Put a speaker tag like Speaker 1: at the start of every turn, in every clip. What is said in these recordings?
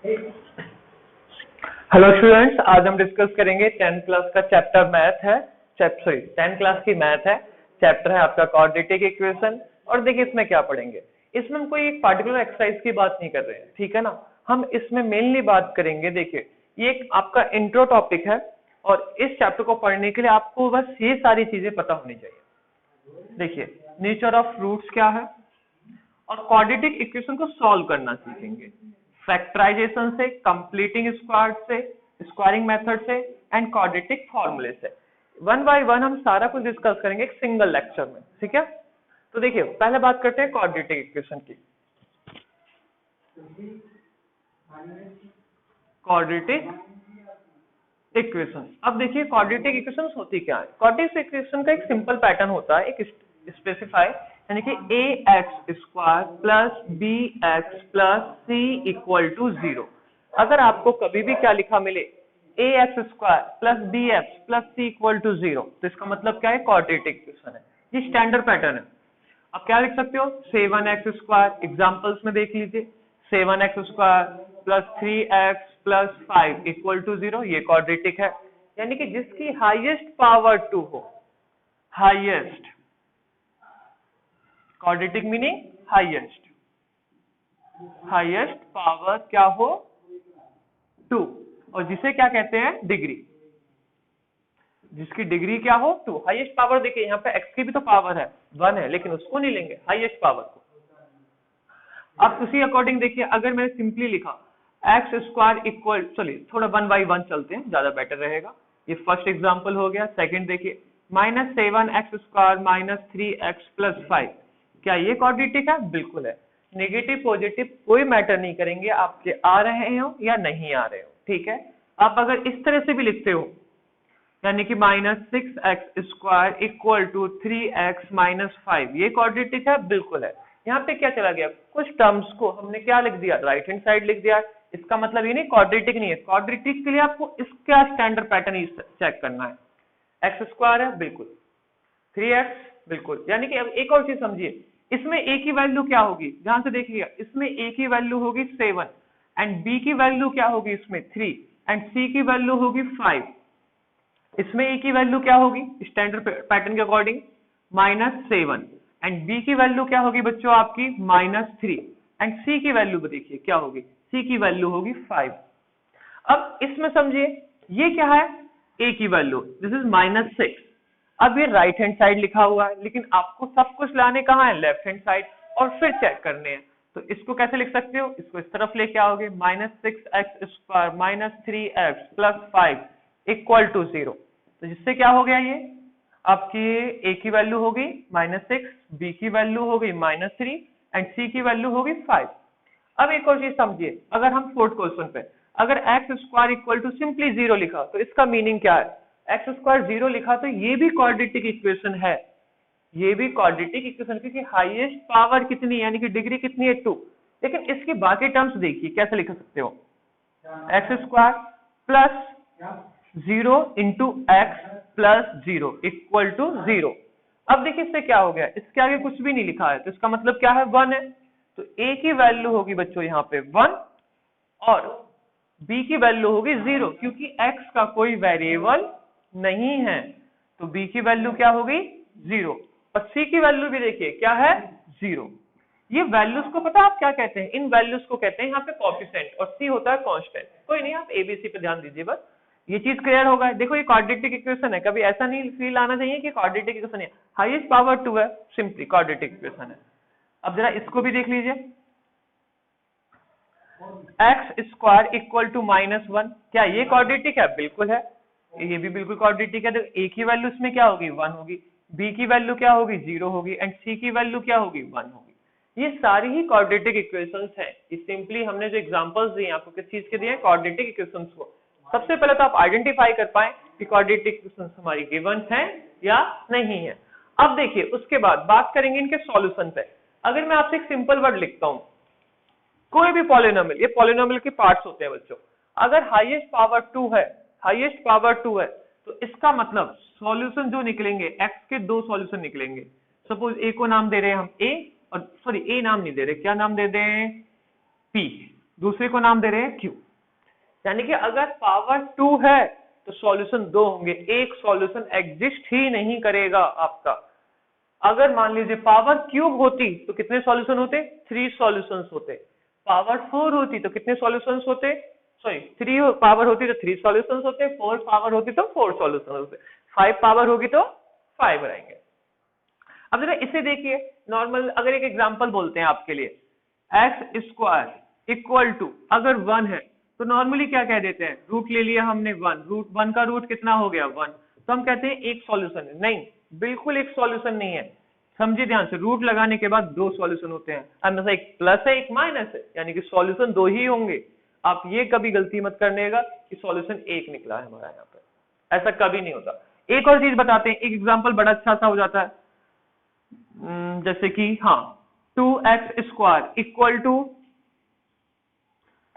Speaker 1: Hello students, आज हम discuss करेंगे 10th क्लास का चैप्टर मैथ है। 10th क्लास की मैथ है, चैप्टर है आपका क्वाड्रेटिक इक्वेशन। और देखिए इसमें क्या पढ़ेंगे, इसमें हम कोई एक पार्टिकुलर एक्सरसाइज की बात नहीं कर रहे हैं, ठीक है ना। हम इसमें मेनली बात करेंगे, देखिए ये एक आपका इंट्रो टॉपिक है और इस चैप्टर को पढ़ने के लिए आपको बस ये सारी चीजें पता होनी चाहिए। देखिए नेचर ऑफ रूट्स क्या है, और क्वाड्रेटिक इक्वेशन को सॉल्व करना सीखेंगे फैक्टराइजेशन से, कंप्लीटिंग स्क्वायर से, स्क्वायरिंग मेथड से एंड क्वाड्रेटिक फॉर्मूले से। वन बाय वन हम सारा कुछ डिस्कस करेंगे एक सिंगल लेक्चर में, ठीक है। तो देखिए पहले बात करते हैं क्वाड्रेटिक इक्वेशन की। क्वाड्रेटिक इक्वेशन, अब देखिए क्वाड्रेटिक इक्वेशन होती क्या है। क्वाड्रेटिक इक्वेशन का एक सिंपल पैटर्न होता है, एक स्पेसिफाई, यानी कि ax square plus bx plus c equal to 0। अगर आपको कभी भी क्या लिखा मिले ax square plus bx plus c equal to 0, तो इसका मतलब क्या है, क्वाड्रेटिक इक्वेशन है। ये स्टैंडर्ड पैटर्न है। अब क्या लिख सकते हो, 7x स्क्वायर, एग्जांपल्स में देख लीजिए, 7x square plus 3x plus 5 equal to 0, ये क्वाड्रेटिक है। यानी कि जिसकी हाईएस्ट पावर 2 हो, highest, quadratic meaning highest, highest power क्या हो 2, और जिसे क्या कहते हैं डिग्री, जिसकी डिग्री क्या हो 2, हाईएस्ट पावर। देखिए यहाँ पे x की भी तो पावर है 1 है, लेकिन उसको नहीं लेंगे, हाईएस्ट पावर को। अब उसी अकॉर्डिंग देखिए, अगर मैंने सिंपली लिखा एक्स स्क्वायर इक्वल, चलिए थोड़ा 1 बाय 1 चलते हैं, ज्यादा बेटर रहेगा। ये फर्स्ट एग्जाम्पल हो गया। सेकंड देखिए, -7x square minus 3x plus 5, क्या ये क्वाड्रेटिक है? बिल्कुल है। नेगेटिव पॉजिटिव कोई मैटर नहीं करेंगे, आपके आ रहे हो या नहीं आ रहे हो, ठीक है। आप अगर इस तरह से भी लिखते हो, यानी कि -6x square equal to 3x minus 5, ये क्वाड्रेटिक है? बिल्कुल है। यहाँ पे क्या चला गया, कुछ टर्म्स को हमने क्या लिख दिया, राइट हैंड साइड लिख दिया। इसका मतलब ये नहीं क्वाड्रेटिक नहीं है। क्वाड्रेटिक के लिए आपको इसका स्टैंडर्ड पैटर्न चेक करना है। एक्स स्क्वायर है, बिल्कुल। 3x, बिल्कुल। यानी कि अब एक और चीज समझिए, इसमें a की वैल्यू क्या होगी, ध्यान से देखिएगा, इसमें a की वैल्यू होगी 7 एंड b की वैल्यू क्या होगी इसमें 3 एंड c की वैल्यू होगी 5। इसमें a की वैल्यू क्या होगी स्टैंडर्ड पैटर्न के अकॉर्डिंग -7 एंड b की वैल्यू क्या होगी बच्चों आपकी -3 एंड c की वैल्यू देखिए क्या होगी, c की वैल्यू होगी 5। अब इसमें समझिए ये क्या है, a की वैल्यू, दिस इज -6। अब ये राइट हैंड साइड लिखा हुआ है, लेकिन आपको सब कुछ लाने कहाँ है, लेफ्ट हैंड साइड, और फिर चेक करने हैं। तो इसको कैसे लिख सकते हो, इसको इस तरफ लेके आओगे, -6x square minus 3x plus 5 equal to 0। तो जिससे क्या हो गया, ये आपकी a की वैल्यू हो गई -6, b की वैल्यू हो गई -3 एंड c की वैल्यू हो गई 5। अब एक और चीज समझिए, अगर हम फोर्थ क्वेश्चन पे अगर x square equal to simply 0 लिखा, तो इसका मीनिंग क्या है, एक्स स्क्वायर 0 लिखा तो ये भी क्वाड्रेटिक इक्वेशन है, ये भी क्वाड्रेटिक इक्वेशन, क्योंकि हाईएस्ट पावर कितनी, यानी कि डिग्री कितनी है 2। लेकिन इसकी बाकी टर्म्स देखिए कैसे लिख सकते हो, x square plus 0 into x plus 0 equal to 0। अब देखिए इससे क्या हो गया, इसके आगे कुछ भी नहीं लिखा है, तो इसका मतलब क्या है, 1 है। तो a की वैल्यू होगी बच्चों यहाँ पे 1 और b की वैल्यू होगी 0, क्योंकि x का कोई वेरिएबल नहीं है, तो b की वैल्यू क्या होगी 0, और c की वैल्यू भी देखिए क्या है 0। ये वैल्यूज को पता आप क्या कहते हैं, इन वैल्यूज को कहते हैं यहाँ पे कोएफिशिएंट, और c होता है कांस्टेंट। कोई नहीं, आप एबीसी पे ध्यान दीजिए, बस ये चीज क्लियर होगा। देखो ये क्वाड्रेटिक इक्वेशन है, कभी ऐसा नहीं फील आना चाहिए कि क्वाड्रेटिक इक्वेशन है, हाईएस्ट पावर 2 है, सिंपली क्वाड्रेटिक इक्वेशन है। अब जरा इसको भी देख लीजिए, एक्स स्क्वायर इक्वल टू -1, क्या ये क्वाड्रेटिक है? बिल्कुल है, ये भी बिल्कुल क्वाड्रेटिक है। तो a की वैल्यू इसमें क्या होगी 1 होगी, b की वैल्यू क्या होगी 0 होगी एंड c की वैल्यू क्या होगी 1 होगी। ये सारी ही क्वाड्रेटिक इक्वेशंस हैं। ये सिंपली हमने जो एग्जांपल्स दिए आपको किस चीज के दिए हैं, क्वाड्रेटिक इक्वेशंस को। सबसे पहले तो आप आइडेंटिफाई कर पाए कि क्वाड्रेटिक इक्वेशंस हमारी गिवन है या नहीं है। अब देखिए उसके बाद बात करेंगे इनके सॉल्यूशन पे। अगर मैं आपसे एक सिंपल वर्ड लिखता हूं, कोई भी पॉलिनोमियल, ये पॉलिनोमियल के पार्ट्स होते हैं बच्चों, अगर हाईएस्ट पावर 2 है, हाईएस्ट पावर 2 है, तो इसका मतलब सॉल्यूशन जो निकलेंगे x के 2 सॉल्यूशन निकलेंगे। सपोज a को नाम दे रहे हैं हम a, और सॉरी a नाम नहीं दे रहे, क्या नाम दे दें p, दूसरे को नाम दे रहे हैं Q। यानी कि अगर पावर 2 है तो सॉल्यूशन 2 होंगे, एक सॉल्यूशन एग्जिस्ट ही नहीं करेगा आपका। अगर मान लीजिए पावर क्यूब होती तो कितने सॉल्यूशन होते? 3 सॉल्यूशंस होते। पावर 4 होती तो कितने सॉल्यूशंस होते? सॉरी 3 पावर होती तो 3 सॉल्यूशंस होते, 4 पावर होती तो 4 सॉल्यूशंस होते, 5 पावर होगी तो 5 रहेंगे। अब जरा इसे देखिए, नॉर्मल अगर एक एग्जांपल बोलते हैं आपके लिए, एक्स स्क्वायर इक्वल टू अगर 1 है तो नॉर्मली क्या कह देते हैं, रूट ले लिया हमने 1, रूट 1 का रूट कितना हो गया 1, तो हम कहते हैं एक सॉल्यूशन है। नहीं, बिल्कुल एक सॉल्यूशन नहीं है, समझिए ध्यान से, रूट लगाने के बाद 2 सॉल्यूशन होते हैं, अब एक प्लस है एक माइनस है, यानी कि सॉल्यूशन 2 ही होंगे। आप ये कभी गलती मत करनेगा कि सॉल्यूशन 1 निकला है हमारा यहाँ पे, ऐसा कभी नहीं होता। एक और चीज बताते हैं, एक एग्जांपल बड़ा अच्छा सा हो जाता है, जैसे कि हाँ 2x square equal to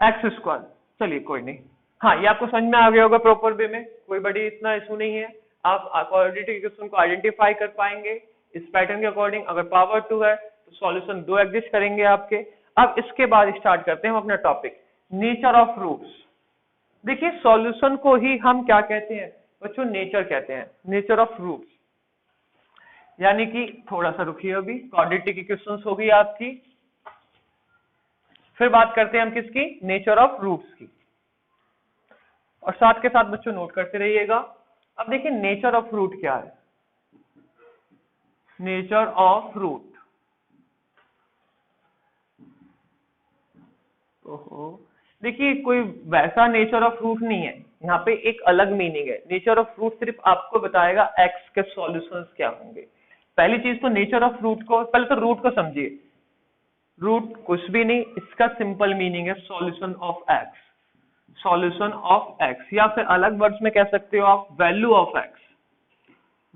Speaker 1: x square, चलिए कोई नहीं, हाँ ये आपको समझ में आ गया होगा प्रॉपर वे में, कोई बड़ी इतना इशू नहीं है, आप क्वाड्रेटिक इक्वेशन को आइडेंटिफाई कर पाएंगे इस पैटर्न के अकॉर्डिंग। अगर पावर 2 है तो सॉल्यूशन 2 एग्जिस्ट करेंगे आपके। अब इसके बाद स्टार्ट करते हैं हम अपना टॉपिक, नेचर ऑफ रूट्स। देखिए सॉल्यूशन को ही हम क्या कहते हैं बच्चों, नेचर कहते हैं, नेचर ऑफ रूट्स। यानी कि थोड़ा सा रुकिए, अभी क्वाड्रेटिक इक्वेशंस होगी आपकी, फिर बात करते हैं हम किसकी, नेचर ऑफ रूट्स की, और साथ के साथ बच्चों नोट करते रहिएगा। अब देखिए नेचर ऑफ रूट क्या है, नेचर ऑफ रूट, ओहो देखिए कोई वैसा नेचर ऑफ रूट नहीं है, यहाँ पे एक अलग मीनिंग है। नेचर ऑफ रूट सिर्फ आपको बताएगा एक्स के सॉल्यूशंस क्या होंगे। पहली चीज तो नेचर ऑफ रूट को, पहले तो रूट को समझिए, रूट कुछ भी नहीं, इसका सिंपल मीनिंग है solution of x, solution of x, या फिर अलग वर्ड्स में कह सकते हो आप value of x,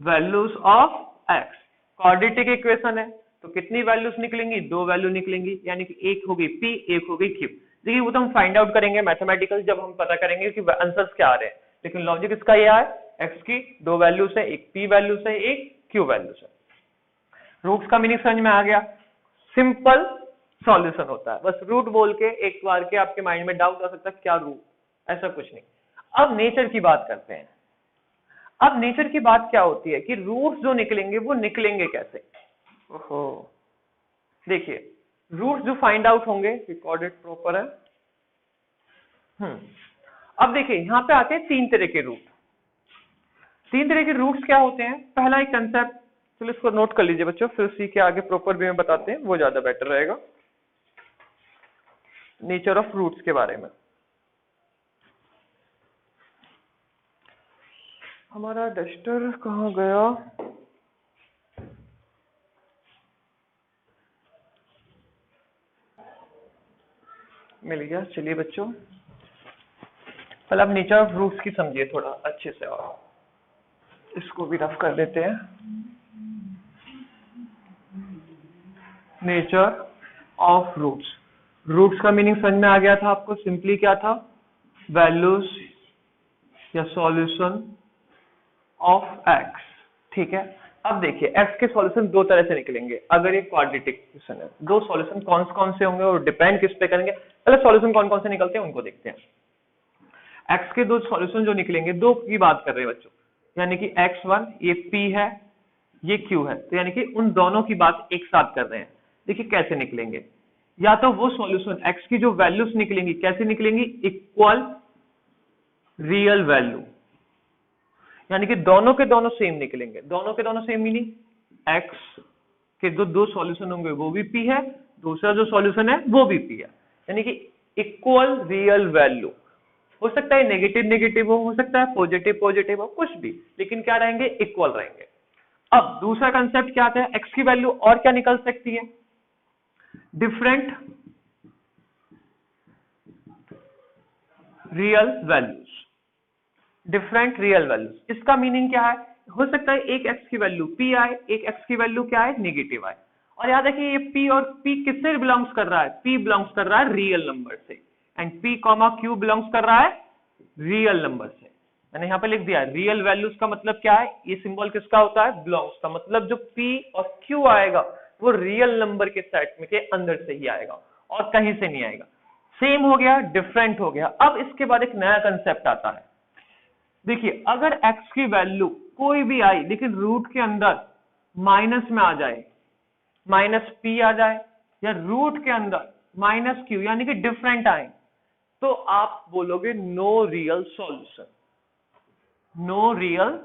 Speaker 1: values of x. Quadratic equation है तो कितनी वैल्यूज निकलेंगी, 2 वैल्यू निकलेंगी, यानी कि एक होगी पी एक होगी क्यू। देखिए वो तो हम फाइंड आउट करेंगे मैथमेटिकल, जब हम पता करेंगे कि आंसर्स क्या आ रहे हैं, लेकिन लॉजिक इसका ये है, एक्स की 2 वैल्यूज है, एक पी वैल्यूज है, एक क्यू वैल्यूज है। रूट्स का मीनिंग समझ में आ गया, सिंपल सॉल्यूशन होता है, बस रूट बोल के एक बार के आपके माइंड में डाउट आ सकता है क्या रूट, ऐसा कुछ नहीं। अब नेचर की बात करते हैं। अब नेचर की बात क्या होती है कि रूट्स जो निकलेंगे वो निकलेंगे कैसे। ओहो देखिए रूट्स जो फाइंड आउट होंगे, रिकॉर्डेड प्रॉपर है। अब देखिए यहाँ पे आते हैं 3 तरह के रूट। 3 तरह के रूट्स क्या होते हैं, पहला एक कंसेप्ट, चलो इसको नोट कर लीजिए बच्चों, फिर उसी के आगे प्रॉपर वे में बताते हैं, वो ज्यादा बेटर रहेगा नेचर ऑफ रूट्स के बारे में। हमारा डस्टर कहाँ गया, मिल गया, चलिए बच्चों पहले आप नेचर ऑफ रूट्स की समझिए थोड़ा अच्छे से, और इसको भी रफ कर देते हैं। नेचर ऑफ रूट्स, रूट्स का मीनिंग समझ में आ गया था आपको, सिंपली क्या था, वैल्यूज या सॉल्यूशन ऑफ एक्स, ठीक है। अब देखिए एक्स के सॉल्यूशन 2 तरह से निकलेंगे, अगर ये क्वाड्रेटिक इक्वेशन है। 2 सॉल्यूशन कौन से होंगे और डिपेंड किस पे करेंगे, पहले सॉल्यूशन कौन से निकलते हैं उनको देखते हैं। एक्स के 2 सॉल्यूशन जो निकलेंगे, 2 की बात कर रहे हैं बच्चों, यानी कि x1 ये p है ये q है, तो यानी कि उन दोनों की बात एक साथ कर रहे हैं। देखिए कैसे निकलेंगे, या तो वो सॉल्यूशन x की जो वैल्यूज निकलेंगी कैसे निकलेंगी, इक्वल रियल वैल्यू, यानी कि दोनों के दोनों सेम निकलेंगे। दोनों के दोनों सेम मीनिंग x के जो 2 सॉल्यूशन होंगे वो भी p है, दूसरा जो सॉल्यूशन है वो भी p है, यानी कि इक्वल रियल वैल्यू। हो सकता है नेगेटिव नेगेटिव हो सकता है पॉजिटिव पॉजिटिव हो, कुछ भी, लेकिन क्या रहेंगे, इक्वल रहेंगे। अब दूसरा कंसेप्ट क्या आता है, x की वैल्यू और क्या निकल सकती है, different real values, different real values. इसका मीनिंग क्या है, हो सकता है एक x की वैल्यू p आए, एक x की वैल्यू क्या है, नेगेटिव आए। और याद रखिए ये p और p किससे बिलोंग्स कर रहा है, p बिलोंग्स कर रहा है रियल नंबर से, एंड p, q बिलोंग्स कर रहा है रियल नंबर से। मैंने यहाँ पे लिख दिया रियल वैल्यूज का मतलब क्या है, ये सिंबल किसका होता है, बिलोंग्स का, मतलब जो p और q आएगा वो रियल नंबर के सेट में के अंदर से ही आएगा और कहीं से नहीं आएगा। सेम हो गया, डिफरेंट हो गया। अब इसके बाद एक नया कंसेप्ट आता है। देखिए अगर x की वैल्यू कोई भी आई लेकिन रूट के अंदर माइनस में आ जाए, माइनस p आ जाए, या रूट के अंदर माइनस q यानी कि डिफरेंट आए, तो आप बोलोगे no real solution. No real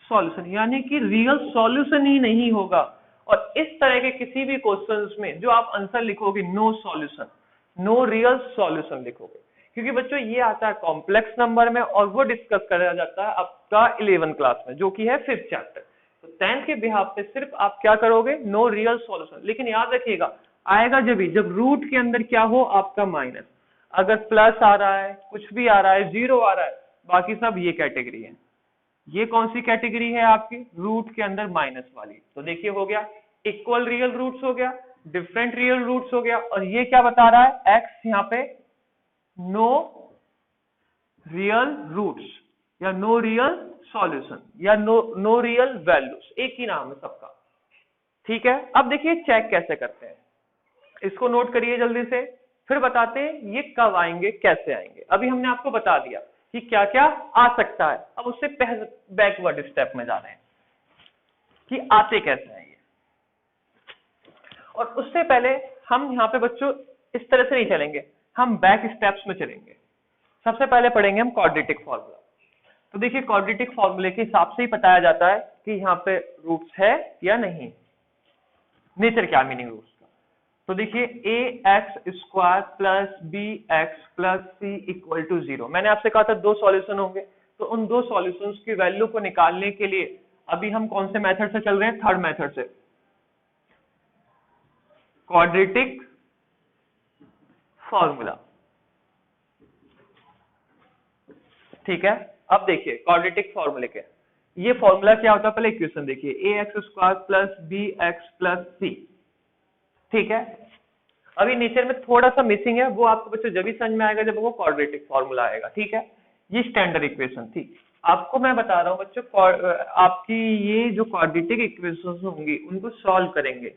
Speaker 1: solution यानी कि रियल सॉल्यूशन ही नहीं होगा। और इस तरह के किसी भी क्वेश्चंस में जो आप आंसर लिखोगे no solution, no real solution लिखोगे, क्योंकि बच्चों ये आता है कॉम्प्लेक्स नंबर में और वो डिस्कस करा जाता है आपका 11 क्लास में, जो कि है 5th चैप्टर। तो 10th के बिहाफ पे सिर्फ आप क्या करोगे, नो रियल सॉल्यूशन। लेकिन याद रखिएगा आएगा जब रूट के अंदर क्या हो आपका माइनस, अगर प्लस आ रहा है, कुछ भी आ रहा है, जीरो आ रहा है, बाकी सब ये कैटेगरी है। ये कौन सी कैटेगरी है आपकी, रूट के अंदर माइनस वाली। तो देखिए हो गया इक्वल रियल रूट्स हो गया, डिफरेंट रियल रूट्स हो गया, और ये क्या बता रहा है एक्स यहाँ पे नो रियल रूट्स या नो रियल सॉल्यूशन या नो रियल वैल्यूज, एक ही नाम है सबका। ठीक है, अब देखिए चेक कैसे करते हैं, इसको नोट करिए जल्दी से, फिर बताते हैं ये कब आएंगे, कैसे आएंगे। अभी हमने आपको बता दिया कि क्या क्या आ सकता है, अब उससे बैकवर्ड स्टेप में जा रहे हैं कि आते कैसे हैं ये। और उससे पहले हम यहाँ पे बच्चों इस तरह से नहीं चलेंगे, हम बैक स्टेप्स में चलेंगे। सबसे पहले पढ़ेंगे हम क्वाड्रेटिक फॉर्मूला। तो देखिए क्वाड्रेटिक फॉर्मूले के हिसाब से ही बताया जाता है कि यहाँ पे रूट्स है या नहीं, नेचर क्या मीनिंग रूट्स का। तो देखिए ax² plus bx plus c equal to 0। मैंने आपसे कहा था दो सॉल्यूशन होंगे, तो उन दो सॉल्यूशंस की वैल्यू को निकालने के लिए अभी हम कौन से मेथड से चल रहे हैं, थर्ड मेथड से, क्वाड्रेटिक फॉर्मूला। ठीक है, अब देखिए क्वाड्रेटिक फॉर्मूले के ये फॉर्मूला क्या होता है, पहले इक्वेशन देखिए ax² plus bx plus c। ठीक है, अभी नेचर में थोड़ा सा मिसिंग है, वो आपको बच्चों जब भी समझ में आएगा जब वो क्वाड्रेटिक फॉर्मूला आएगा। ठीक है, ये स्टैंडर्ड इक्वेशन थी, आपको मैं बता रहा हूँ बच्चों, आपकी ये जो क्वाड्रेटिक इक्वेशन होंगी उनको सॉल्व करेंगे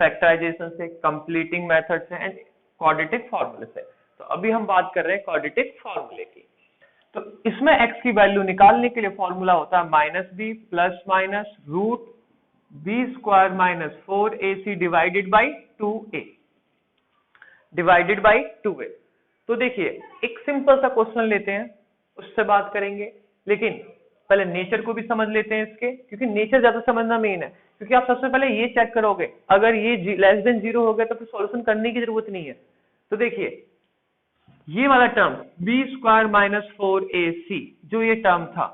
Speaker 1: फैक्टराइजेशन से, कंप्लीटिंग मेथड से एंड क्वाड्रेटिक फॉर्मूले से। तो अभी हम बात कर रहे हैं क्वाड्रेटिक फॉर्मूले की। तो इसमें x की वैल्यू निकालने के लिए फॉर्मूला होता है minus B plus minus root b² minus 4ac divided by 2a, divided by 2a। तो देखिए एक सिंपल सा क्वेश्चन लेते हैं, उससे बात करेंगे, लेकिन पहले नेचर को भी समझ लेते हैं इसके, क्योंकि नेचर ज्यादा समझना मेन है। क्योंकि आप सबसे पहले ये चेक करोगे, अगर ये लेस देन 0 हो गया तो फिर सॉल्यूशन करने की जरूरत नहीं है। तो देखिए ये वाला टर्म b² माइनस 4ac जो ये टर्म था,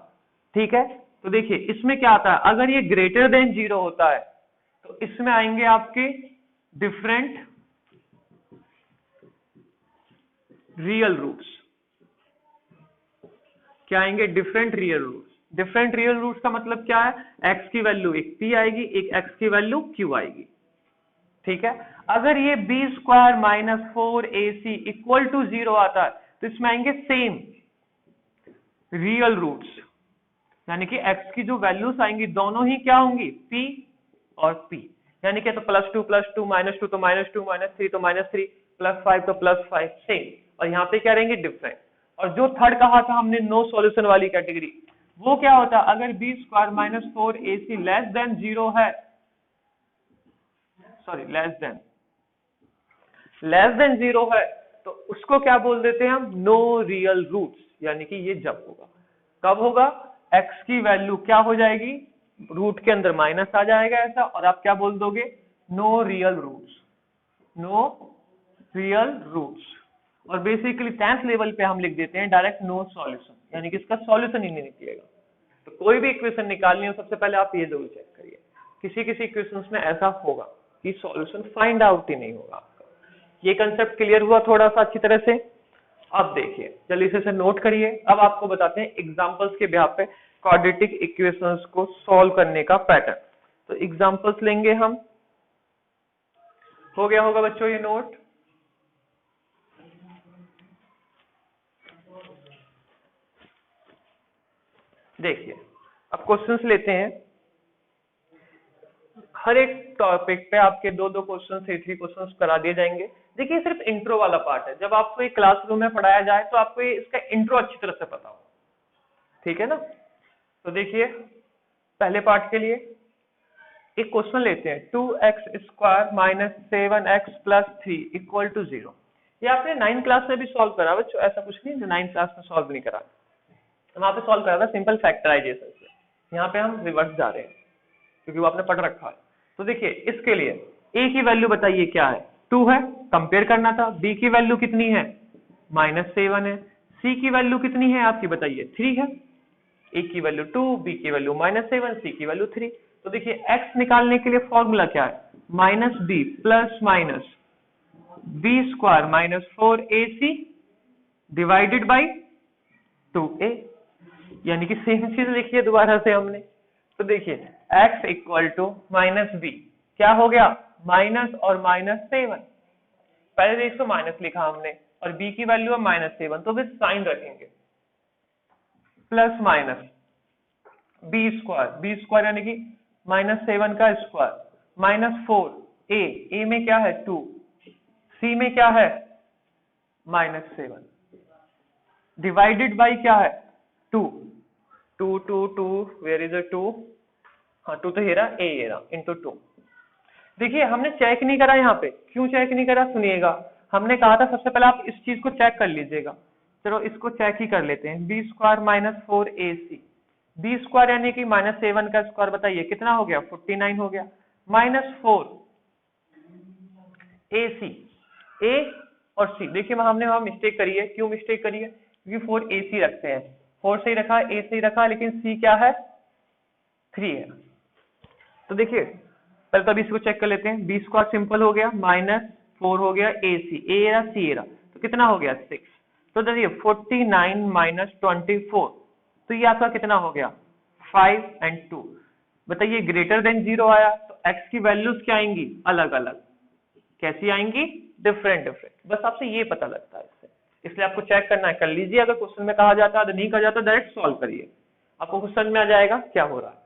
Speaker 1: ठीक है, तो देखिए इसमें क्या आता है, अगर ये ग्रेटर देन 0 होता है तो इसमें आएंगे आपके डिफरेंट रियल रूट्स। क्या आएंगे, different real roots. Different real roots का मतलब क्या है, x की वैल्यू एक p आएगी, एक x की वैल्यू q आएगी। ठीक है, अगर ये b² minus 4ac equal to 0 आता है तो इसमें आएंगे सेम रियल रूट्स, यानी कि x की जो वैल्यूज आएंगी दोनों ही क्या होंगी, p और p, यानी कि तो +2 माइनस 2 तो -2 -3 तो -3 +5 तो +5 सेम, और यहाँ पे क्या रहेंगे, डिफरेंट। और जो थर्ड कहा था हमने नो सॉल्यूशन वाली कैटेगरी, वो क्या होता है, अगर b² minus 4ac less than 0 है, सॉरी लेस देन 0 है, तो उसको क्या बोल देते हैं हम, नो रियल रूट्स। यानी कि ये जब होगा, कब होगा, x की वैल्यू क्या हो जाएगी, रूट के अंदर माइनस आ जाएगा ऐसा, और आप क्या बोल दोगे, no real roots, no real roots. और बेसिकली 10th लेवल पे हम लिख देते हैं डायरेक्ट नो सॉल्यूशन, यानी कि इसका सॉल्यूशन ही नहीं निकलेगा। तो कोई भी इक्वेशन निकालनी हो सबसे पहले आप ये जरूर चेक करिए, किसी किसी इक्वेशंस में ऐसा होगा कि सॉल्यूशन फाइंड आउट ही नहीं होगा आपका। ये कंसेप्ट क्लियर हुआ थोड़ा सा अच्छी तरह से। अब देखिए जल्दी से नोट करिए, अब आपको बताते हैं एग्जांपल्स के बिहाफ पे क्वाड्रेटिक इक्वेशंस को सॉल्व करने का पैटर्न। तो एग्जांपल्स लेंगे हम, हो गया होगा बच्चों ये नोट। देखिए अब क्वेश्चंस लेते हैं, हर एक टॉपिक पे आपके 2-2 क्वेश्चन से 3 क्वेश्चंस करा दिए जाएंगे, देखिए सिर्फ इंट्रो वाला पार्ट है, जब आपको एक क्लासरूम में पढ़ाया जाए तो आपको इसका इंट्रो अच्छी तरह से पता हो, ठीक है ना। तो देखिए पहले पार्ट के लिए एक क्वेश्चन लेते हैं, 2x² minus 7x plus 3 equal to 0। ये आपने 9th क्लास में भी सॉल्व करा बच्चों, ऐसा कुछ नहीं जो 9th क्लास में सॉल्व नहीं करा, वहां पे सॉल्व करा था सिंपल फैक्टराइजेशन से। यहाँ पे हम रिवर्स जा रहे हैं क्योंकि वो आपने पढ़ रखा है। तो देखिए इसके लिए a की वैल्यू बताइए क्या है, 2 है, कंपेयर करना था। b की वैल्यू कितनी है, -7 है। c की वैल्यू कितनी है आपकी बताइए, 3 है। a की वैल्यू 2, b की वैल्यू -7, c की वैल्यू 3। तो देखिए x निकालने के लिए फॉर्मूला क्या है, -b plus minus b² minus 4ac divided by 2a, यानी कि सेम चीज लिखिए दोबारा से हमने। तो देखिए x इक्वल टू -b, क्या हो गया, माइनस और -7, पहले तो इसको माइनस लिखा हमने और b की वैल्यू है -7, तो फिर साइन रखेंगे, प्लस माइनस b² यानी कि -7 का स्क्वायर माइनस 4a, a में क्या है 2, c में क्या है -7, डिवाइडेड बाई क्या है 2, 2 वेयर इज अ 2, हाँ 2 तो हेरा a हेरा इंटू 2। देखिए हमने चेक नहीं करा यहाँ पे, क्यों चेक नहीं करा सुनिएगा, हमने कहा था सबसे पहले आप इस चीज को चेक कर लीजिएगा। चलो इसको चेक ही कर लेते हैं, b² माइनस 4ac, b² यानी कि -7 का स्क्वायर बताइए कितना हो गया, 49 हो गया, माइनस 4 ac, a और c। देखिए हमने वहां मिस्टेक करी है, क्यों मिस्टेक करी है, क्योंकि 4ac रखते हैं, 4 सही रखा, a सही रखा, लेकिन c क्या है 3 है। तो देखिए पहले तो अभी इसको चेक कर लेते हैं, b² सिंपल हो गया, -4 हो गया ac, a era c era, तो कितना हो गया 6। तो देखिए 49 माइनस 24, तो ये आपका कितना हो गया 5 और 2। बताइए ग्रेटर देन 0 आया तो x की वैल्यूज क्या आएंगी, अलग अलग, कैसी आएंगी, डिफरेंट डिफरेंट। बस आपसे ये पता लगता है इससे, इसलिए आपको चेक करना है, कर लीजिए, अगर क्वेश्चन में कहा जाता है, नहीं कहा जाता डायरेक्ट सॉल्व करिए, आपको क्वेश्चन में आ जाएगा क्या हो रहा है।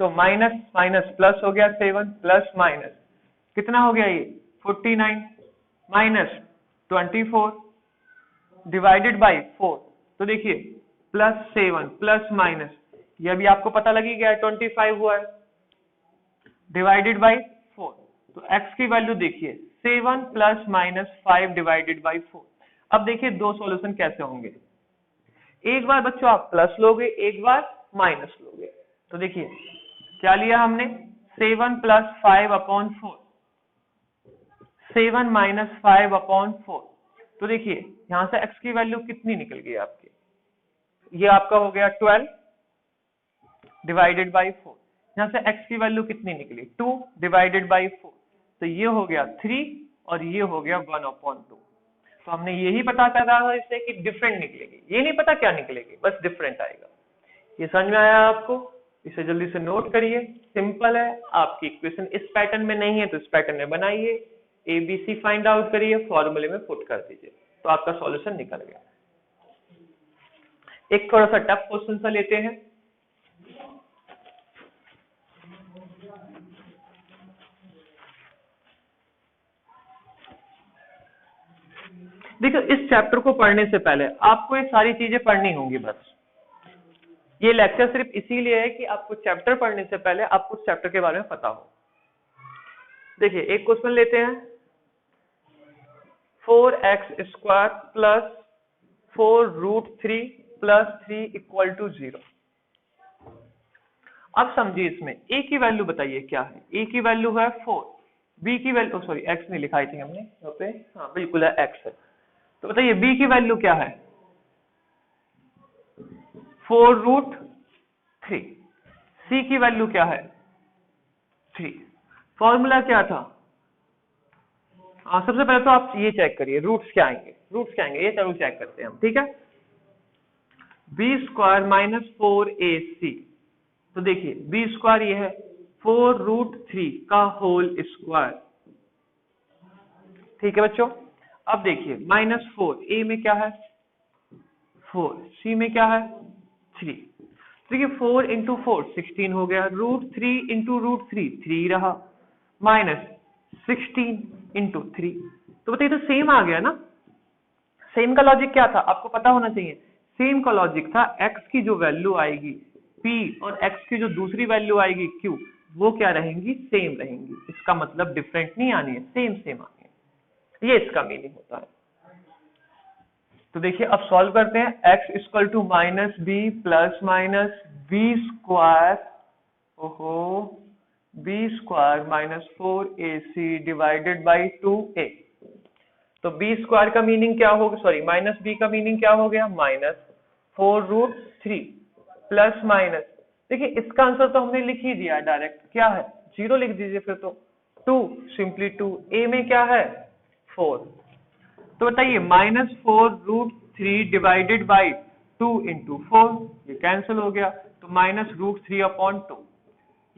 Speaker 1: तो माइनस माइनस प्लस हो गया 7, प्लस माइनस कितना हो गया ये 49 माइनस 24 डिवाइडेड बाई 4। तो देखिए +7 प्लस माइनस, ये अभी आपको पता लगी गया 25 हुआ है, डिवाइडेड बाई 4। तो x की वैल्यू देखिए 7 प्लस माइनस 5 डिवाइडेड बाई 4। अब देखिए दो सॉल्यूशन कैसे होंगे, एक बार बच्चों आप प्लस लोगे, एक बार माइनस लोगे। तो देखिए क्या लिया हमने, 7 प्लस 5 अपॉन 4, 7 माइनस 5 अपॉन 4। तो देखिए यहां से x की वैल्यू कितनी निकल गई आपकी, ये आपका हो गया 12 डिवाइडेड बाई 4। यहां से x की वैल्यू कितनी निकली 2 डिवाइडेड बाई 4, तो ये हो गया 3 और ये हो गया 1/2। तो हमने यही पता करा था इससे कि डिफरेंट निकलेगी, ये नहीं पता क्या निकलेगी, बस डिफरेंट आएगा। ये समझ में आया आपको, इसे जल्दी से नोट करिए, सिंपल है, आपकी इक्वेशन इस पैटर्न में नहीं है तो इस पैटर्न में बनाइए, ABC फाइंड आउट करिए, फॉर्मूले में पुट कर दीजिए, तो आपका सॉल्यूशन निकल गया। एक थोड़ा सा टफ क्वेश्चन सा लेते हैं, देखो इस चैप्टर को पढ़ने से पहले आपको ये सारी चीजें पढ़नी होंगी, बस ये लेक्चर सिर्फ इसीलिए है कि आपको चैप्टर पढ़ने से पहले आपको उस चैप्टर के बारे में पता हो। देखिए एक क्वेश्चन लेते हैं, 4x² plus 4√3 plus 3 equal to 0। अब समझिए इसमें a की वैल्यू बताइए क्या है, a की वैल्यू है 4, b की वैल्यू सॉरी x नहीं लिखाई थी हमने यहाँ पे, हाँ बिल्कुल है x है। तो बताइए b की वैल्यू क्या है 4√3, c की वैल्यू क्या है 3। फॉर्मूला क्या था, सबसे पहले तो आप ये चेक करिए रूट्स क्या आएंगे, ये जरूर चेक करते हैं हम, ठीक है। b² माइनस 4ac, तो देखिए b² ये है 4√3 का होल स्क्वायर, ठीक है बच्चों। अब देखिए -4, a में क्या है 4, c में क्या है 3। देखिए 4 इंटू 4 16 हो गया, √3 इंटू √3 3 रहा, माइनस 16 इंटू 3। तो बताइए तो सेम आ गया ना। सेम का लॉजिक क्या था आपको पता होना चाहिए। सेम का लॉजिक था x की जो वैल्यू आएगी p और x की जो दूसरी वैल्यू आएगी q, वो क्या रहेंगी, सेम रहेंगी। इसका मतलब डिफरेंट नहीं आनी है, सेम सेम आनी है, ये इसका मीनिंग होता है। तो देखिए अब सॉल्व करते हैं। x equal to minus B plus minus B square, ओहो, B square minus 4ac divided by 2a। तो बी स्क्वायर का मीनिंग क्या होगा, सॉरी माइनस बी का मीनिंग क्या हो गया, माइनस 4√3 प्लस माइनस, देखिए इसका आंसर तो हमने लिख ही दिया डायरेक्ट, क्या है 0 लिख दीजिए फिर तो 2, सिंपली 2, a में क्या है 4। तो बताइए माइनस 4√3 डिवाइडेड बाई 2 इंटू 4, ये कैंसिल हो गया, तो माइनस √3/2।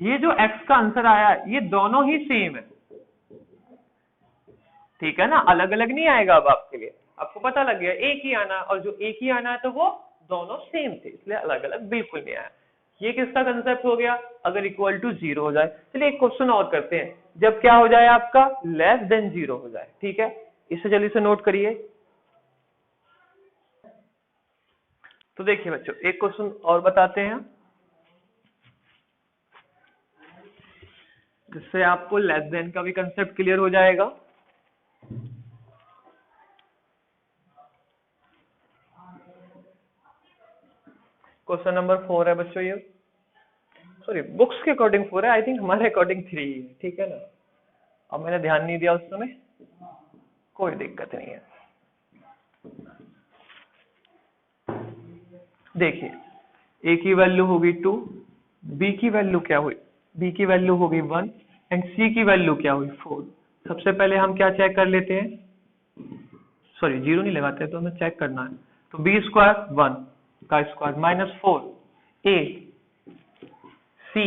Speaker 1: ये जो x का आंसर आया है ये दोनों ही सेम है, ठीक है ना, अलग अलग नहीं आएगा। अब आपके लिए आपको पता लग गया एक ही आना, और जो एक ही आना है तो वो दोनों सेम थे, इसलिए अलग अलग बिल्कुल नहीं आया। ये किसका कंसेप्ट हो गया, अगर इक्वल टू 0 हो जाए। चलिए एक क्वेश्चन और करते हैं, जब क्या हो जाए आपका लेस देन 0 हो जाए, ठीक है, इसे जल्दी से नोट करिए। तो देखिए बच्चों एक क्वेश्चन और बताते हैं जिससे आपको लेस देन का भी कंसेप्ट क्लियर हो जाएगा। क्वेश्चन नंबर 4 है बच्चों, ये सॉरी बुक्स के अकॉर्डिंग 4 है, आई थिंक हमारे अकॉर्डिंग 3 है, ठीक है ना। अब मैंने ध्यान नहीं दिया उस समय, कोई दिक्कत नहीं है। देखिए a की वैल्यू होगी 2, b की वैल्यू क्या हुई, b की वैल्यू होगी 1 एंड c की वैल्यू क्या हुई 4। सबसे पहले हम क्या चेक कर लेते हैं, सॉरी 0 नहीं लगाते तो हमें चेक करना है। तो b स्क्वायर 1 का स्क्वायर माइनस 4 a c,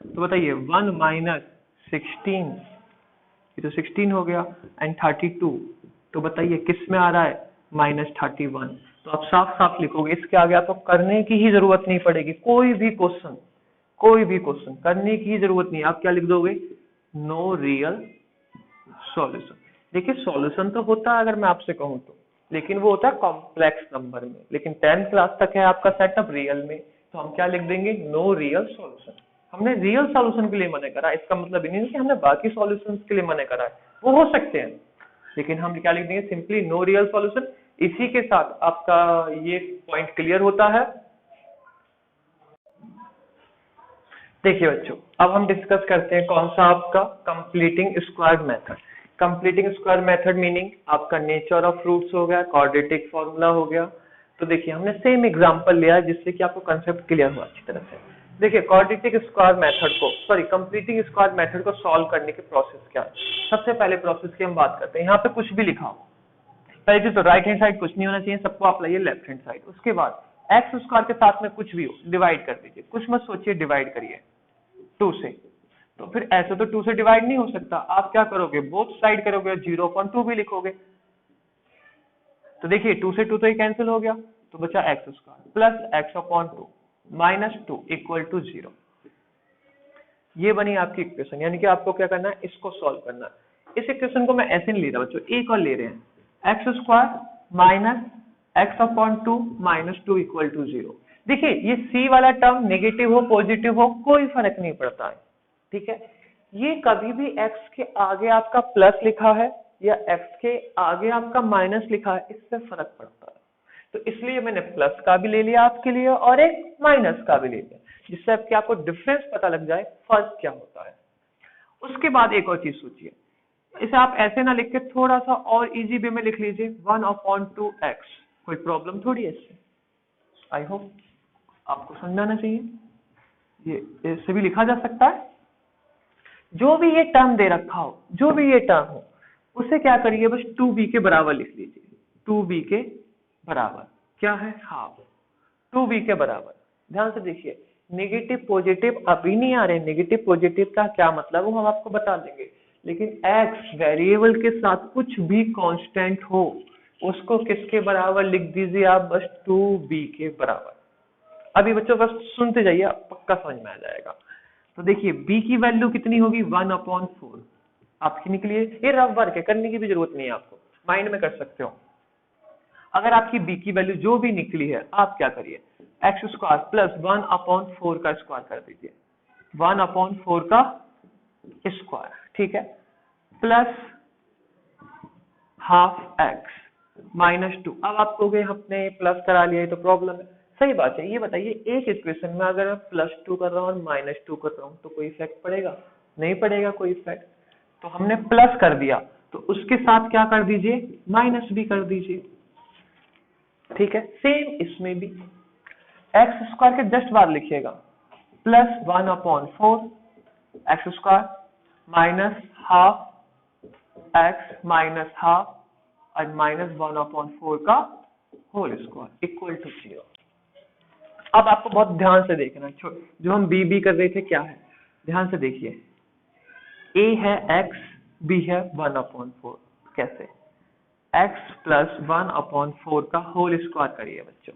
Speaker 1: तो बताइए 1 माइनस 16, ये तो 16 हो गया, एंड 32, तो बताइए किस में आ रहा है माइनस 31। तो आप साफ साफ लिखोगे, इसके आगे आपको करने की ही जरूरत नहीं पड़ेगी, कोई भी क्वेश्चन करने की ही जरूरत नहीं, आप क्या लिख दोगे, नो रियल सॉल्यूशन। देखिए सॉल्यूशन तो होता है अगर मैं आपसे कहूं तो, लेकिन वो होता है कॉम्प्लेक्स नंबर में, लेकिन 10th क्लास तक है आपका सेटअप रियल में, तो हम क्या लिख देंगे, नो रियल सॉल्यूशन। हमने रियल सॉल्यूशन के लिए मना करा, इसका मतलब ये नहीं कि हमने बाकी सॉल्यूशंस के लिए मना करा है, वो हो सकते हैं, लेकिन हम क्या लिख देंगे, सिंपली नो रियल सॉल्यूशन। इसी के साथ आपका ये पॉइंट क्लियर होता है। देखिए बच्चों अब हम डिस्कस करते हैं कौन सा, आपका completing square method. Completing square method meaning आपका नेचर ऑफ रूट्स हो गया, क्वाड्रेटिक फॉर्मूला हो गया। तो देखिए हमने सेम एग्जांपल लिया है जिससे कि आपको कंसेप्ट क्लियर हुआ अच्छी तरह से। देखिए क्वाड्रेटिक स्क्वायर मेथड को, सॉरी कंप्लीटिंग स्क्वायर मेथड को सॉल्व करने के प्रोसेस क्या है। सबसे पहले प्रोसेस की हम बात करते हैं, यहाँ पे कुछ भी लिखा हो, पहले चीज तो राइट हैंड साइड कुछ नहीं होना चाहिए, सबको आप लाइए लेफ्ट हैंड साइड। उसके बाद एक्स स्क्वायर के साथ में कुछ भी हो डिवाइड कर दीजिए, कुछ मत सोचिए, डिवाइड करिए 2 से। तो फिर ऐसे तो 2 से डिवाइड नहीं हो सकता, आप क्या करोगे, बोथ साइड करोगे, 0.2 भी लिखोगे। तो देखिए 2 से 2 तो ये कैंसिल हो गया, तो बचा x square plus x/2 minus 2 equal to 0। ये बनी आपकी इक्वेशन, यानी कि आपको क्या करना है, इसको सॉल्व करना है। इस इक्वेशन को मैं ऐसे नहीं ले रहा बच्चों, एक और ले रहे हैं, x square minus x/2 minus 2 equal to 0। देखिए ये c वाला टर्म नेगेटिव हो पॉजिटिव हो कोई फर्क नहीं पड़ता है, ठीक है। ये कभी भी x के आगे आपका प्लस लिखा है या x के आगे आपका माइनस लिखा है, इससे फर्क पड़ता है। तो इसलिए मैंने प्लस का भी ले लिया आपके लिए और एक माइनस का भी ले लिया, जिससे आपको डिफरेंस पता लग जाए फर्क क्या होता है। उसके बाद एक और चीज सोचिए, इसे आप ऐसे ना लिख के थोड़ा सा और इजी वे में लिख लीजिए 1/2x, कोई प्रॉब्लम थोड़ी है इससे। आई होप आपको समझाना चाहिए, ये ऐसे भी लिखा जा सकता है। जो भी ये टर्म दे रखा हो, जो भी ये टर्म हो, उसे क्या करिए, बस 2b के बराबर लिख लीजिए। 2b के बराबर क्या है, हाफ। 2b के बराबर, ध्यान से देखिए, नेगेटिव पॉजिटिव अभी नहीं आ रहे, नेगेटिव पॉजिटिव का क्या मतलब वो हम आपको बता देंगे, लेकिन x वेरिएबल के साथ कुछ भी कांस्टेंट हो उसको किसके बराबर लिख दीजिए आप, बस 2b के बराबर। अभी बच्चों बस सुनते जाइए, पक्का समझ में आ जाएगा। तो देखिए b की वैल्यू कितनी होगी, 1/4, आपकी निकली है, ये रफ वर्क है, करने की भी जरूरत नहीं है आपको, माइंड में कर सकते हो। अगर आपकी बी की वैल्यू जो भी निकली है, आप क्या करिए, एक्स स्क्वायर प्लस 1/4 का स्क्वायर कर दीजिए, 1/4 का स्क्वायर, ठीक है, प्लस हाफ एक्स -2। अब आप कहोगे हमने प्लस करा लिया है तो प्रॉब्लम है, सही बात है। ये बताइए एक इक्वेशन में अगर मैं +2 कर रहा हूँ और -2 कर रहा हूँ तो कोई इफेक्ट पड़ेगा? नहीं पड़ेगा कोई इफेक्ट। तो हमने प्लस कर दिया तो उसके साथ क्या कर दीजिए, माइनस भी कर दीजिए, ठीक है। सेम इसमें भी एक्स स्क्वायर के जस्ट बाद लिखिएगा, plus 1/4 x square minus half x minus half और -1/4 का होल स्क्वायर इक्वल टू 0। अब आपको बहुत ध्यान से देखना, जो हम बी कर रहे थे क्या है, ध्यान से देखिए, ए है x, b है 1/4, कैसे, x प्लस 1/4 का होल स्क्वायर करिए बच्चों।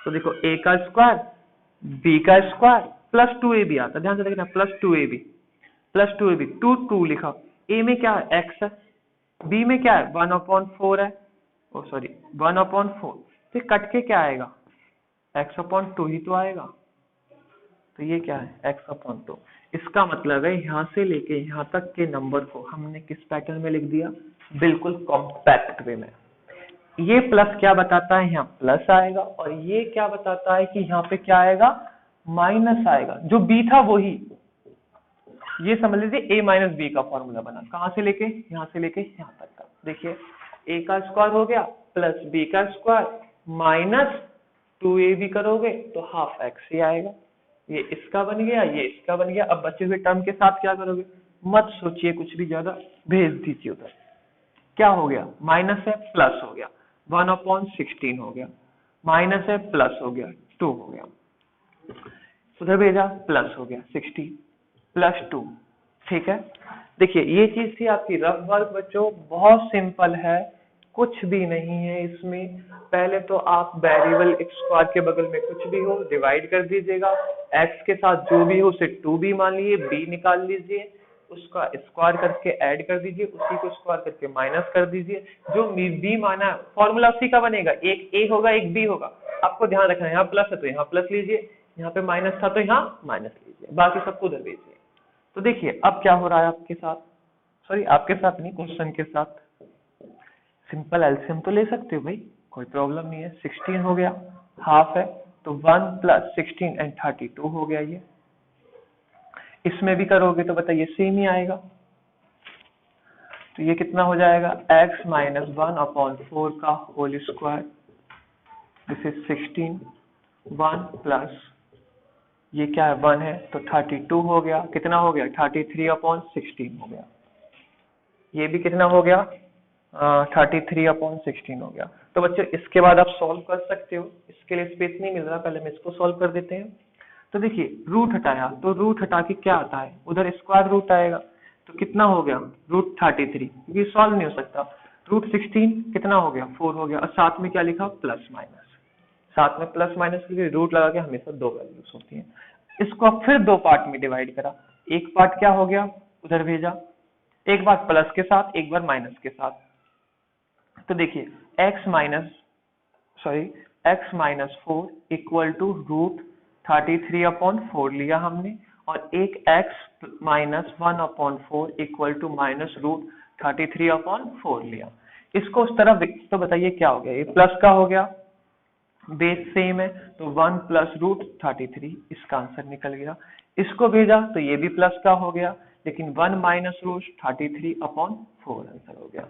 Speaker 1: तो देखो a का स्क्वायर, b का स्क्वायर प्लस 2ab आता है, ध्यान से देखना, प्लस 2ab 2 लिखा, a में क्या है x है, b में क्या है 1/4 है, ओ सॉरी 1/4, फिर कट के क्या आएगा, x/2 ही तो आएगा। तो ये क्या है x/2। इसका मतलब है यहाँ से लेके यहाँ तक के नंबर को हमने किस पैटर्न में लिख दिया, बिल्कुल कॉम्पैक्ट वे में। ये प्लस क्या बताता है, यहाँ प्लस आएगा, और ये क्या बताता है कि यहाँ पे क्या आएगा, माइनस आएगा। जो b था वही, ये समझ लीजिए a - b का फॉर्मूला बना, कहाँ से लेके, यहाँ से लेके यहाँ तक का। देखिए a का स्क्वायर हो गया प्लस b का स्क्वायर माइनस 2ab करोगे तो हाफ x ही आएगा। ये इसका बन गया, ये इसका बन गया। अब बचे हुए टर्म के साथ क्या करोगे, मत सोचिए कुछ भी ज्यादा, भेज दीजिए उधर। क्या हो गया, माइनस है प्लस हो गया, 1/16 हो गया, माइनस है प्लस हो गया 2 हो गया, उधर भेजा प्लस हो गया 16 प्लस 2, ठीक है। देखिए ये चीज थी आपकी रफ वर्क बच्चों, बहुत सिंपल है, कुछ भी नहीं है इसमें। पहले तो आप वेरिएबल स्क्वायर के बगल में कुछ भी हो डिवाइड कर दीजिएगा, एक्स के साथ जो भी हो उसे 2b मान लीजिए, b निकाल लीजिए, उसका स्क्वायर करके ऐड कर दीजिए, उसी को स्क्वायर करके माइनस कर दीजिए, जो b माना है फॉर्मूला उसी का बनेगा, एक a होगा एक b होगा। आपको ध्यान रखना है, यहाँ प्लस है तो यहाँ प्लस लीजिए, यहाँ पे माइनस था तो यहाँ माइनस लीजिए, बाकी सबको उधर भेजिए। तो देखिए अब क्या हो रहा है आपके साथ, सॉरी आपके साथ नहीं, क्वेश्चन के साथ, सिंपल एलसीएम तो ले सकते हो भाई, कोई प्रॉब्लम नहीं है। 16 हो गया, हाफ है तो 1 + 16 एंड 32 हो गया। ये इसमें भी करोगे तो बताइए सेम ही आएगा। तो ये कितना हो जाएगा, x - 1/4 का whole square, this is 16, 1 plus ये क्या है 1 है तो 32 हो गया, कितना हो गया 33/16 हो गया। ये भी कितना हो गया 33/16 हो गया। तो बच्चों इसके बाद आप सॉल्व कर सकते हो, इसके लिए स्पेस नहीं मिल रहा, पहले हम इसको सॉल्व कर देते हैं। तो देखिए रूट हटाया तो रूट हटा के क्या आता है, उधर स्क्वायर रूट आएगा, तो कितना हो गया √33, क्योंकि सॉल्व नहीं हो सकता। √16 कितना हो गया 4 हो गया, और साथ में क्या लिखा प्लस माइनस, साथ में प्लस माइनस क्योंकि रूट लगा के हमेशा 2 वैल्यूज होती हैं। इसको फिर 2 पार्ट में डिवाइड करा, एक पार्ट क्या हो गया उधर भेजा, एक बार प्लस के साथ एक बार माइनस के साथ। तो देखिए x -4 इक्वल टू √33/4 लिया हमने, और एक x - 1/4 इक्वल टू -√33/4 लिया। इसको उस तरफ तो बताइए क्या हो गया, ये प्लस का हो गया, बेस सेम है तो 1 + √33, इसका आंसर निकल गया। इसको भेजा तो ये भी प्लस का हो गया, लेकिन 1 - √33/4 आंसर हो गया,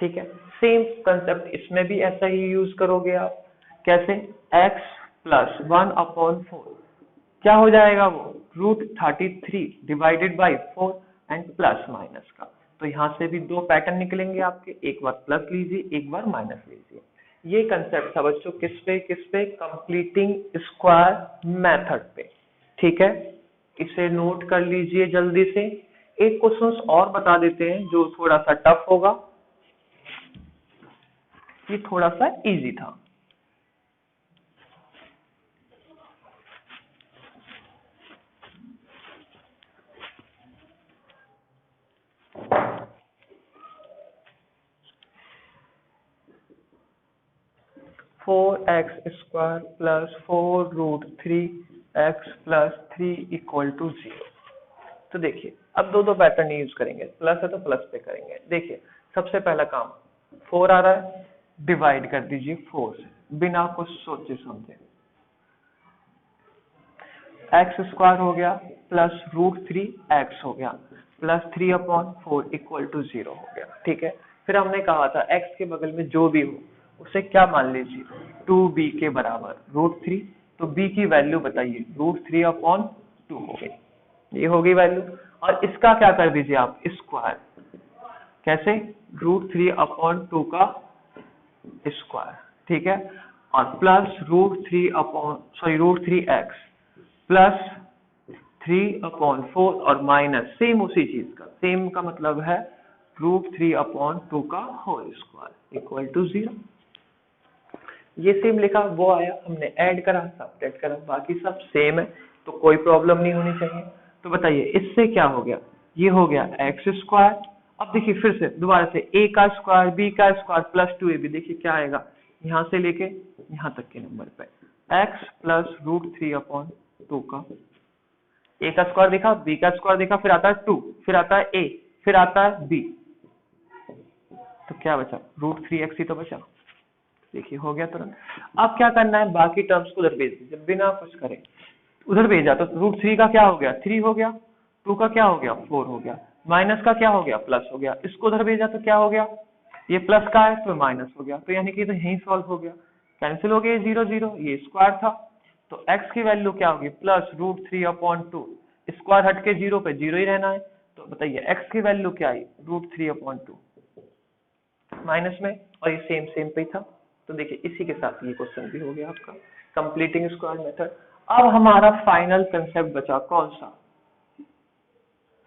Speaker 1: ठीक है। सेम कंसेप्ट इसमें भी ऐसा ही यूज करोगे आप, कैसे x + 1/4 क्या हो जाएगा वो √33 divided by 4 and plus minus का। तो यहाँ से भी 2 पैटर्न निकलेंगे आपके, एक बार प्लस लीजिए एक बार माइनस लीजिए। ये कंसेप्ट था बच्चों किस पे, कंप्लीटिंग स्क्वायर मेथड पे, ठीक है। इसे नोट कर लीजिए जल्दी से। एक क्वेश्चन और बता देते हैं जो थोड़ा सा टफ होगा, ये थोड़ा सा इजी था। 4x² plus 4√3x plus 3 equal to 0। तो देखिए अब दो पैटर्न यूज करेंगे, प्लस है तो प्लस पे करेंगे। देखिए सबसे पहला काम 4 आ रहा है, डिवाइड कर दीजिए 4 से बिना कुछ सोचे समझे। x² हो गया प्लस √3x हो गया प्लस 3/4 इक्वल टू 0 हो गया। ठीक है, फिर हमने कहा था x के बगल में जो भी हो उसे क्या मान लीजिए 2b के बराबर √3। तो b की वैल्यू बताइए √3/2 हो गई, ये होगी वैल्यू। और इसका क्या कर दीजिए आप स्क्वायर, कैसे √3/2 का स्क्वायर। ठीक है, और प्लस √3x प्लस 3/4 और माइनस सेम उसी चीज का, सेम का मतलब है √3/2 का होल स्क्वायर इक्वल टू 0। ये सेम लिखा, वो आया, हमने ऐड करा, सब्ट्रैक्ट करा, बाकी सब सेम है तो कोई प्रॉब्लम नहीं होनी चाहिए। तो बताइए इससे क्या हो गया, ये हो गया x²। अब देखिए फिर से दोबारा से a का स्क्वायर b का स्क्वायर प्लस 2ab, देखिए क्या आएगा यहाँ से लेके यहाँ तक के नंबर पे x प्लस √3/2 का a का स्क्वायर देखा, b का स्क्वायर देखा, फिर आता है 2, फिर आता है a, फिर आता है b, तो क्या बचा √3x ही तो बचा। देखिए हो गया तुरंत। अब क्या करना है, बाकी टर्म्स को उधर भेज दीजिए बिना कुछ करे, उधर भेजा तो √3 का क्या हो गया 3 हो गया, 2 का क्या हो गया 4 हो गया, माइनस का क्या हो गया प्लस हो गया, इसको उधर भेजा तो क्या हो गया, ये प्लस का है तो माइनस हो गया, तो यानी कि तो यही सॉल्व हो गया, कैंसिल हो गया 0 0, ये स्क्वायर था। तो x की वैल्यू क्या होगी प्लस √3/2, स्क्वायर हट के 0 पे 0 ही रहना है। तो बताइए x की वैल्यू क्या आई √3/2 माइनस में, और ये सेम सेम पे ही था। तो देखिए इसी के साथ ये क्वेश्चन भी हो गया आपका कंप्लीटिंग स्क्वायर मेथड। अब हमारा फाइनल कंसेप्ट बचा कौन सा,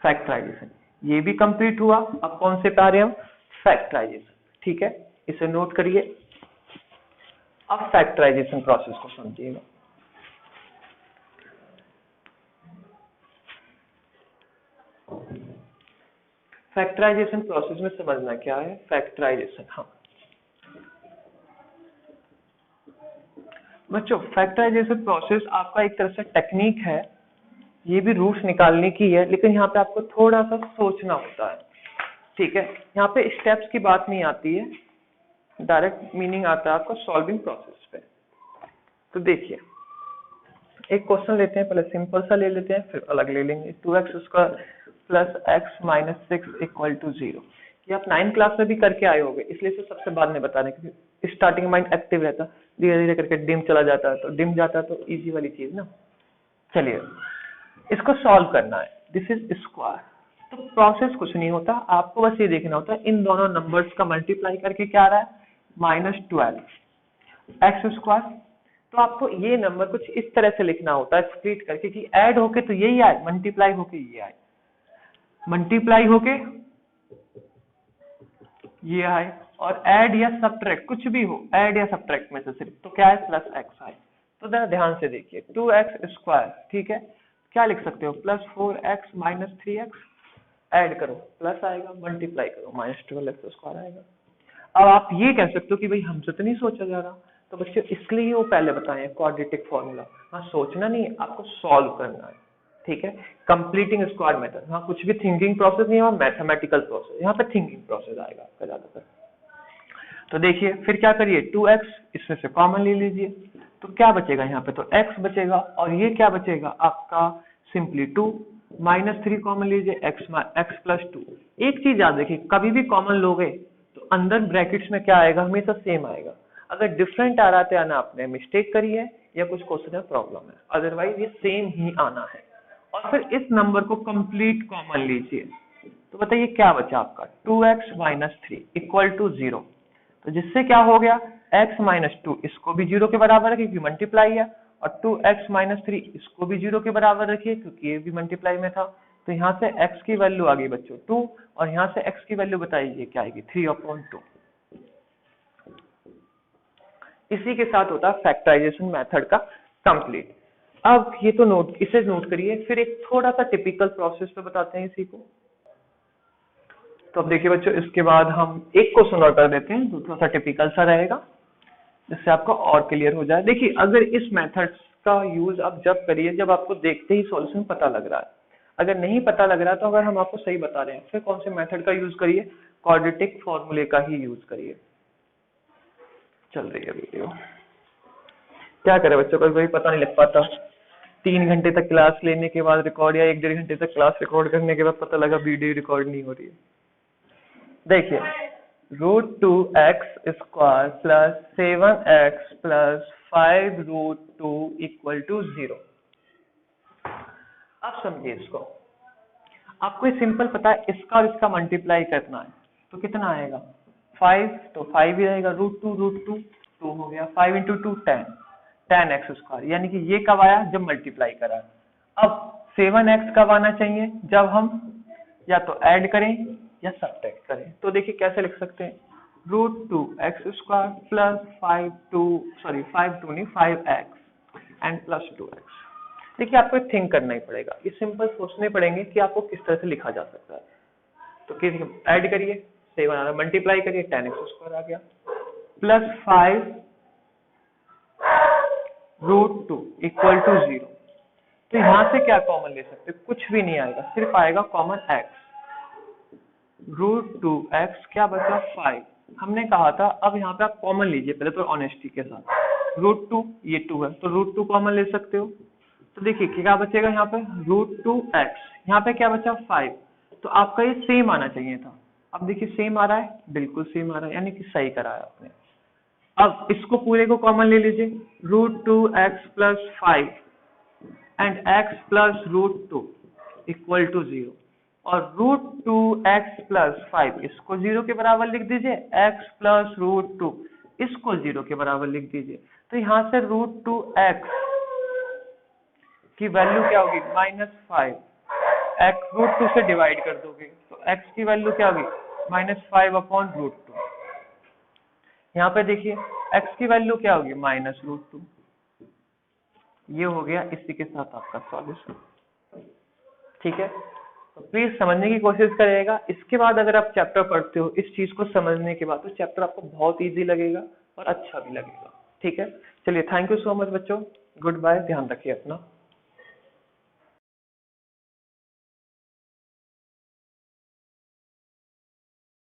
Speaker 1: फैक्टराइजेशन। ये भी कंप्लीट हुआ, अब कौन से पे आ रहे हम फैक्टराइजेशन। ठीक है, इसे नोट करिए। अब फैक्टराइजेशन प्रोसेस को समझिएगा। फैक्टराइजेशन प्रोसेस में समझना क्या है फैक्टराइजेशन। हाँ बच्चों, फैक्टराइजेशन प्रोसेस आपका एक तरह से टेक्निक है, ये भी रूट्स निकालने की है, लेकिन यहाँ पे आपको थोड़ा सा सोचना होता है। ठीक है, यहाँ पे स्टेप्स की बात नहीं आती है, डायरेक्ट मीनिंग आता है आपका सॉल्विंग प्रोसेस पे। तो देखिए एक क्वेश्चन लेते हैं, पहले सिंपल सा ले लेते हैं फिर अलग ले लेंगे। 2x² plus x minus 6 equal to 0। ये आप 9th क्लास में भी करके आए होंगे, इसलिए इसे सबसे बाद में बता रहे हैं, क्योंकि स्टार्टिंग माइंड एक्टिव रहता, धीरे धीरे करके डिम चला जाता है, तो डिम जाता है तो इजी वाली चीज ना। चलिए इसको सॉल्व करना है, दिस इज स्क्वायर। तो प्रोसेस कुछ नहीं होता, आपको बस ये देखना होता है इन दोनों नंबर्स का मल्टीप्लाई करके क्या आ रहा है -12x²। तो आपको ये नंबर कुछ इस तरह से लिखना होता है स्प्लिट करके कि ऐड होके तो यही आए, मल्टीप्लाई होके ये आए, मल्टीप्लाई होके ये आए, और ऐड या सब्ट्रैक्ट कुछ भी हो, ऐड या सब्ट्रैक्ट में से सिर्फ तो क्या है प्लस x आए। तो जरा ध्यान से देखिए 2x², ठीक है, क्या लिख सकते हो +4x माइनस 3x, ऐड करो प्लस आएगा, मल्टीप्लाई करो -12x² आएगा। अब आप ये कह सकते हो कि भाई हमसे तो नहीं सोचा जा रहा, तो बच्चों इसलिए वो पहले बताए क्वाड्रेटिक फॉर्मूला। हाँ सोचना नहीं, आपको सॉल्व करना है। ठीक है, कंप्लीटिंग स्क्वायर मेथड, हाँ कुछ भी थिंकिंग प्रोसेस नहीं है, मैथमेटिकल प्रोसेस, यहाँ पे थिंकिंग प्रोसेस आएगा आपका ज्यादातर। तो देखिए फिर क्या करिए 2x इसमें से कॉमन ले लीजिए, तो क्या बचेगा यहाँ पे, तो x बचेगा, और ये क्या बचेगा आपका सिंपली 2, -3 कॉमन लीजिए, x प्लस 2। एक चीज याद रखिए, कभी भी कॉमन लोगे तो अंदर ब्रैकेट्स में क्या आएगा, हमेशा सेम आएगा। अगर डिफरेंट आ रहा है ना आपने मिस्टेक करी है या कुछ क्वेश्चन में प्रॉब्लम है, अदरवाइज ये सेम ही आना है। और फिर इस नंबर को कंप्लीट कॉमन लीजिए, तो बताइए क्या बचा आपका 2x माइनस 3 इक्वल टू 0। तो जिससे क्या हो गया x माइनस 2 इसको भी 0 के बराबर है क्योंकि मल्टीप्लाई है, और 2x माइनस 3 इसको भी 0 के बराबर रखिए क्योंकि ये भी मल्टीप्लाई में था। तो यहाँ से x की वैल्यू आ गई बच्चों 2, और यहाँ से x की वैल्यू बताइए क्या आएगी 3/2। इसी के साथ होता है फैक्टराइजेशन मेथड का कंप्लीट। अब ये तो नोट, इसे नोट करिए, फिर एक थोड़ा सा टिपिकल प्रोसेस पे बताते हैं इसी को। तो अब देखिए बच्चों, इसके बाद हम एक क्वेश्चन और कर देते हैं जो थोड़ा सा टिपिकल सा रहेगा। जिससे आपको और क्लियर हो जाए। देखिए अगर इस मेथड का यूज आप जब करिए जब आपको देखते ही सॉल्यूशन पता लग रहा है, अगर नहीं पता लग रहा है तो अगर हम आपको सही बता रहे हैं फिर कौन से मेथड का यूज करिए, क्वाड्रेटिक फॉर्मूले का ही यूज करिए। चल रही है वीडियो, क्या करे बच्चों को कोई पता नहीं लग पाता, 3 घंटे तक क्लास लेने के बाद रिकॉर्ड या 1 डेढ़ घंटे तक क्लास रिकॉर्ड करने के बाद पता लगा वीडियो रिकॉर्ड नहीं हो रही है। देखिए √2x square plus 7x plus 5√2 equal to 0। अब समझिए इसको, आपको ये सिंपल पता है इसका और इसका मल्टीप्लाई करना है तो कितना आएगा 5, तो 5 ही रहेगा, √2 2 हो गया, 5 इंटू 2 10x स्क्वायर, यानी कि ये कब आया जब मल्टीप्लाई करा। अब 7x कब आना चाहिए जब हम या तो ऐड करें या सब्ट्रैक्ट करें। तो देखिए कैसे लिख सकते हैं, √2x square plus 5x and plus 2x। देखिए आपको थिंक करना ही पड़ेगा, ये सिंपल सोचने पड़ेंगे कि आपको किस तरह से लिखा जा सकता है। तो ऐड करिए 7 आ रहा, मल्टीप्लाई करिए 10x स्क्वायर आ गया, प्लस 5√2 इक्वल टू 0। तो यहां से क्या कॉमन ले सकते, कुछ भी नहीं आएगा, सिर्फ आएगा कॉमन x। √2x क्या बचा 5, हमने कहा था। अब यहाँ पे आप कॉमन लीजिए पहले तो ऑनेस्टी के साथ, √2 ये 2 है तो √2 कॉमन ले सकते हो। तो देखिए क्या बचेगा यहाँ पे √2x, यहाँ पे क्या बचा 5, तो आपका ये सेम आना चाहिए था। अब देखिए सेम आ रहा है, बिल्कुल सेम आ रहा है, यानी कि सही करा है आपने। अब इसको पूरे को कॉमन ले लीजिए, √2x plus 5 and x plus √2 equal to 0, और √2x प्लस 5 इसको 0 के बराबर लिख दीजिए, x प्लस √2 इसको 0 के बराबर लिख दीजिए। तो यहाँ से √2x की वैल्यू क्या होगी -5, x √2 से डिवाइड कर दोगे तो x की वैल्यू क्या होगी -5/√2। यहाँ पे देखिए x की वैल्यू क्या होगी -√2। ये हो गया इसी के साथ आपका सॉल्यूशन। ठीक है, तो प्लीज समझने की कोशिश करिएगा। इसके बाद अगर आप चैप्टर पढ़ते हो इस चीज को समझने के बाद तो चैप्टर आपको बहुत इजी लगेगा और अच्छा भी लगेगा। ठीक है, चलिए थैंक यू सो मच बच्चों, गुड बाय, ध्यान रखिए अपना।